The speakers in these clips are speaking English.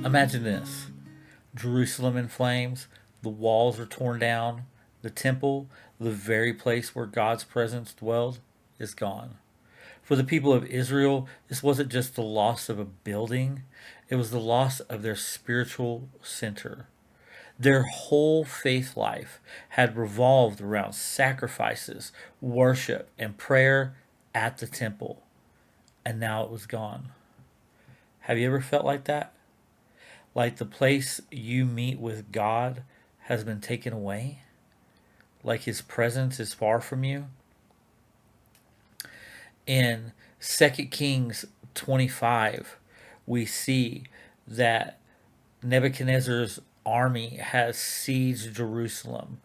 Imagine this: Jerusalem in flames, the walls are torn down, the temple, the very place where God's presence dwelled, is gone. For the people of Israel, this wasn't just the loss of a building, it was the loss of their spiritual center. Their whole faith life had revolved around sacrifices, worship, and prayer at the temple, and now it was gone. Have you ever felt like that? Like the place you meet with God has been taken away? Like his presence is far from you? In 2 Kings 25, we see that Nebuchadnezzar's army has sieged Jerusalem,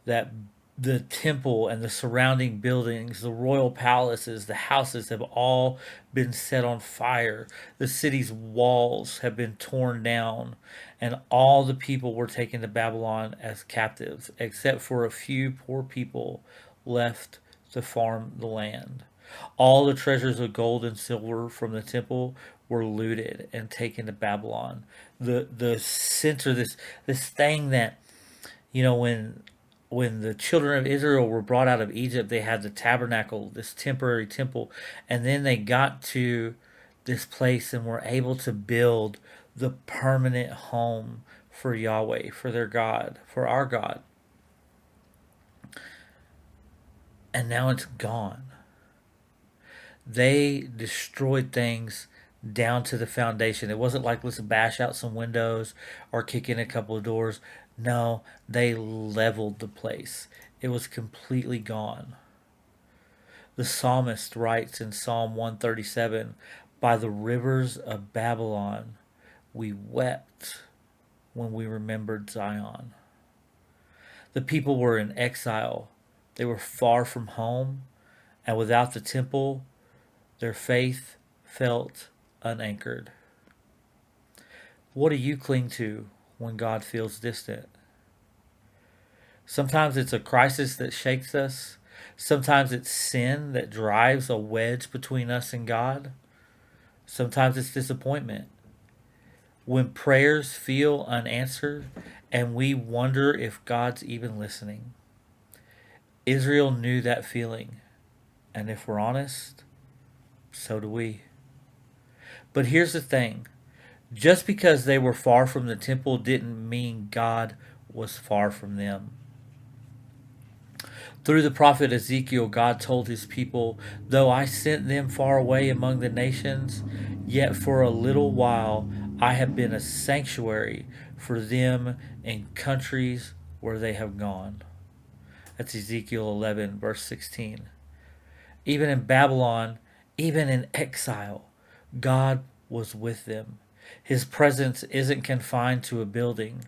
that the temple and the surrounding buildings, the royal palaces, the houses have all been set on fire. The city's walls have been torn down, and all the people were taken to Babylon as captives, except for a few poor people left to farm the land. All the treasures of gold and silver from the temple were looted and taken to Babylon. The center, this thing that, when the children of Israel were brought out of Egypt, they had the tabernacle, this temporary temple, and then they got to this place and were able to build the permanent home for Yahweh, for their God, for our God. And now it's gone. They destroyed things down to the foundation. It wasn't like, let's bash out some windows or kick in a couple of doors. No, they leveled the place. It was completely gone. The psalmist writes in Psalm 137, "By the rivers of Babylon we wept when we remembered Zion." The people were in exile. They were far from home, and without the temple, their faith felt unanchored. What do you cling to when God feels distant? Sometimes it's a crisis that shakes us. Sometimes it's sin that drives a wedge between us and God. Sometimes it's disappointment. When prayers feel unanswered and we wonder if God's even listening. Israel knew that feeling. And if we're honest, so do we. But here's the thing: just because they were far from the temple didn't mean God was far from them. Through the prophet Ezekiel, God told his people, "Though I sent them far away among the nations, yet for a little while I have been a sanctuary for them in countries where they have gone." That's Ezekiel 11, verse 16. Even in Babylon, even in exile, God was with them. His presence isn't confined to a building.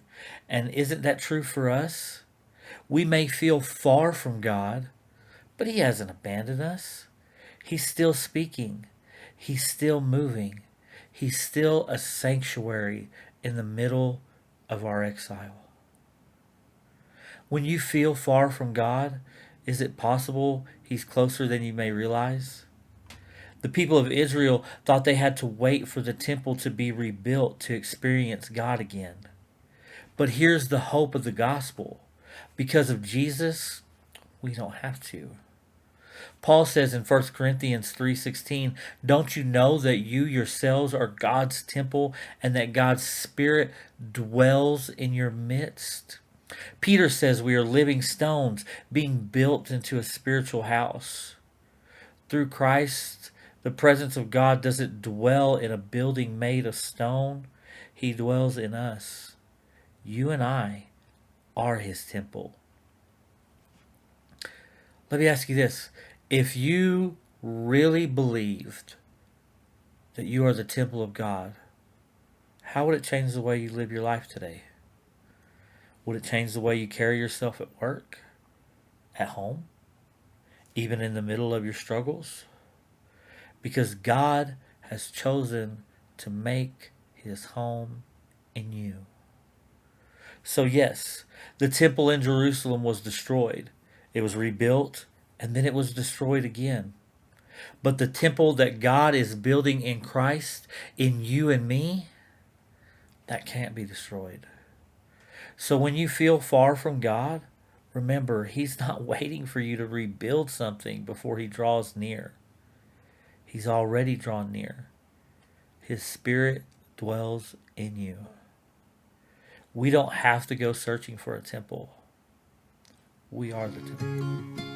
And isn't that true for us? We may feel far from God, but He hasn't abandoned us. He's still speaking. He's still moving. He's still a sanctuary in the middle of our exile. When you feel far from God, is it possible He's closer than you may realize? The people of Israel thought they had to wait for the temple to be rebuilt to experience God again. But here's the hope of the gospel: because of Jesus, we don't have to. Paul says in 1 Corinthians 3:16, "Don't you know that you yourselves are God's temple and that God's Spirit dwells in your midst?" Peter says we are living stones being built into a spiritual house. Through Christ, the presence of God doesn't dwell in a building made of stone. He dwells in us. You and I are His temple. Let me ask you this. If you really believed that you are the temple of God, how would it change the way you live your life today? Would it change the way you carry yourself at work, at home, even in the middle of your struggles? Because God has chosen to make His home in you. So yes, the temple in Jerusalem was destroyed. It was rebuilt, and then it was destroyed again. But the temple that God is building in Christ, in you and me, that can't be destroyed. So when you feel far from God, remember, He's not waiting for you to rebuild something before He draws near. He's already drawn near. His Spirit dwells in you. We don't have to go searching for a temple. We are the temple.